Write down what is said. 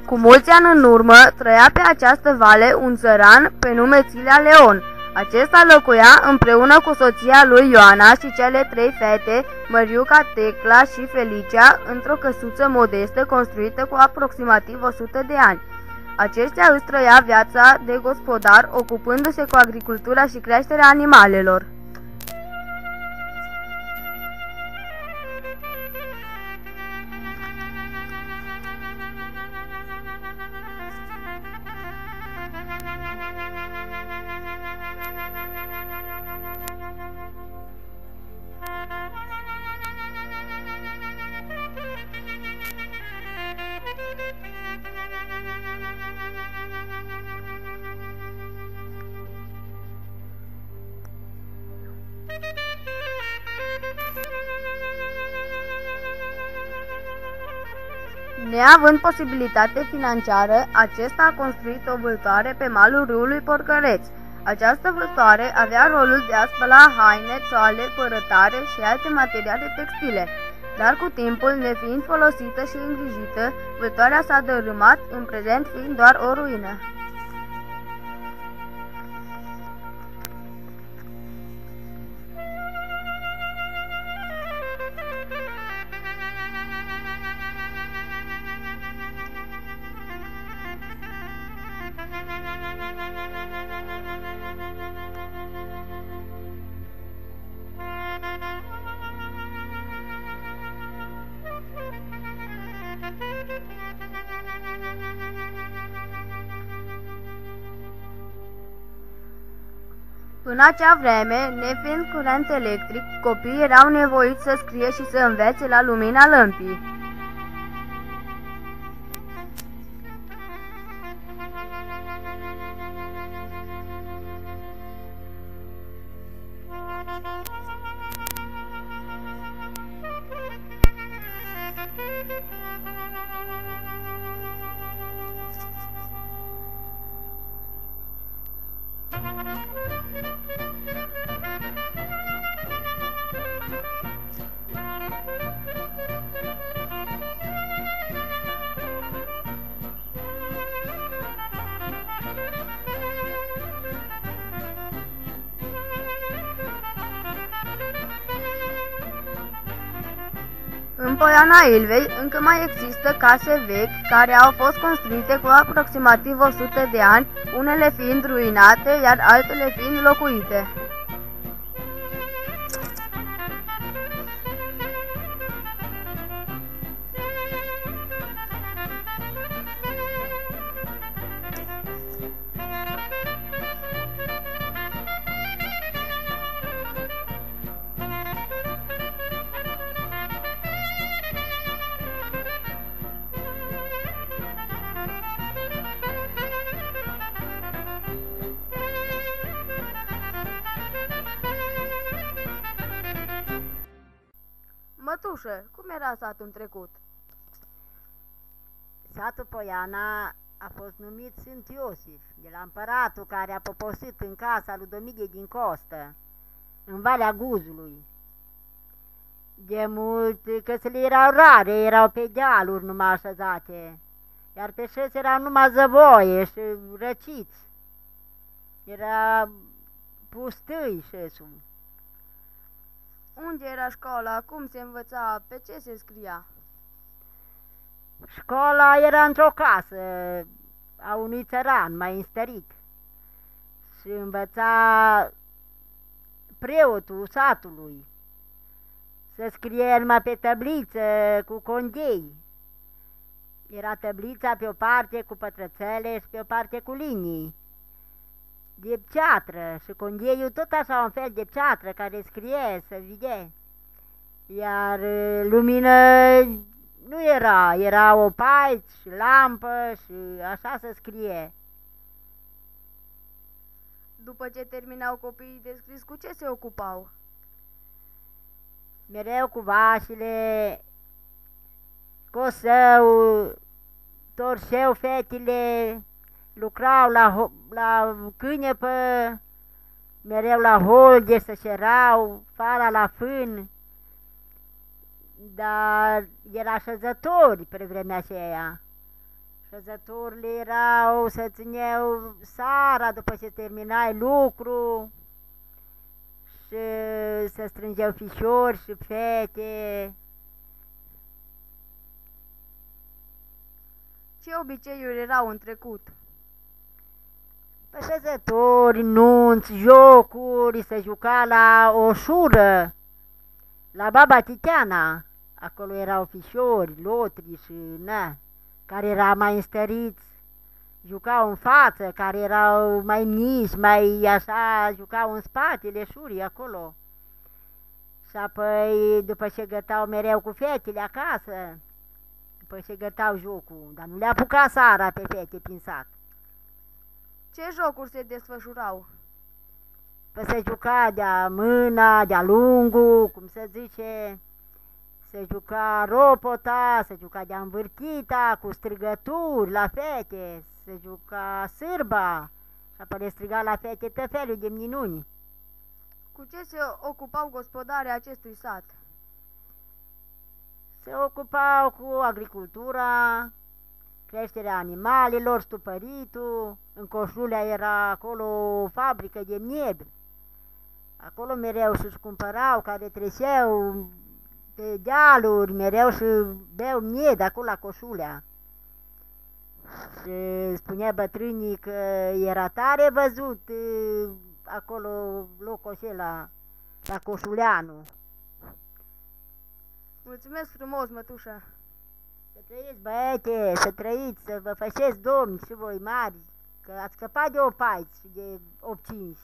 Cu mulți ani în urmă, trăia pe această vale un țăran pe nume Țilea Leon. Acesta locuia împreună cu soția lui Ioana și cele 3 fete, Măriuca, Tecla și Felicia, într-o căsuță modestă construită cu aproximativ 100 de ani. Aceștia își trăia viața de gospodar, ocupându-se cu agricultura și creșterea animalelor. Neavând posibilitate financiară, acesta a construit o vâltoare pe malul râului Porcăreț. Această vâltoare avea rolul de a spăla haine, țoale, părătare și alte materiale textile, dar cu timpul, nefiind folosită și îngrijită, vâltoarea s-a dărâmat, în prezent fiind doar o ruină. În acea vreme, nefiind curent electric, copiii erau nevoiți să scrie și să învețe la lumina lămpii. În Poiana Ilvei încă mai există case vechi care au fost construite cu aproximativ 100 de ani, unele fiind ruinate, iar altele fiind locuite. Mătușă, cum era satul în trecut? Satul Poiana a fost numit Sfânt Iosif, de la împăratul care a poposit în casa lui Domidie din Costă, în Valea Guzului. De mult căsile erau rare, erau pe dealuri numai așezate, iar pe șes erau numai zăvoie și răciți. Era pustâi șesul. Unde era școala? Cum se învăța? Pe ce se scria? Școala era într-o casă a unui țăran mai înstărit și învăța preotul satului să scrie numai pe tabliță cu condei. Era tablița pe o parte cu pătrățele și pe o parte cu linii de piatră și condeiul tot așa un fel de piatră care scrie să vede. Iar lumină nu era, era o paici și lampă și așa să scrie. După ce terminau copiii de scris, cu ce se ocupau? Mereu cu vașile, cosău, torșeu fetele, lucrau la cânepă, mereu la holde să șerau, fara la fân, dar era așezători pe vremea aceea Șezăturile erau, se țineau seara după ce terminai lucru și se strângeau fișori și fete. Ce obiceiuri erau în trecut? Pe șezături, nunți, jocuri, se juca la o șură, la baba Titeana. Acolo erau fișori, lotri și care erau mai înstăriți, jucau în față, care erau mai mici, mai așa, jucau în spatele șurii acolo. Și apoi, după ce gătau mereu cu fetele acasă, după ce gătau jocul, dar nu le apuca seara pe fete prin sat. Ce jocuri se desfășurau? Păi se juca de-a mâna, de-a lungul, cum se zice, se juca ropota, se juca de-a învârtita, cu strigături la fete, se juca sârba și apoi le striga la fete tot felul de minuni. Cu ce se ocupau gospodarii acestui sat? Se ocupau cu agricultura, creșterea animalelor, stupăritul, în Coșulea era acolo o fabrică de mied. Acolo mereu și-și cumpărau, care treceau pe dealuri, mereu și beau mied acolo la Coșulea. Și spunea bătrânii că era tare văzut acolo locul acela, la Coșuleanu. Mulțumesc frumos, mătușă! Să trăiți, băiete, să trăiți, să vă faceți domni și voi mari, că ați scăpat de opaiți și de opcinși.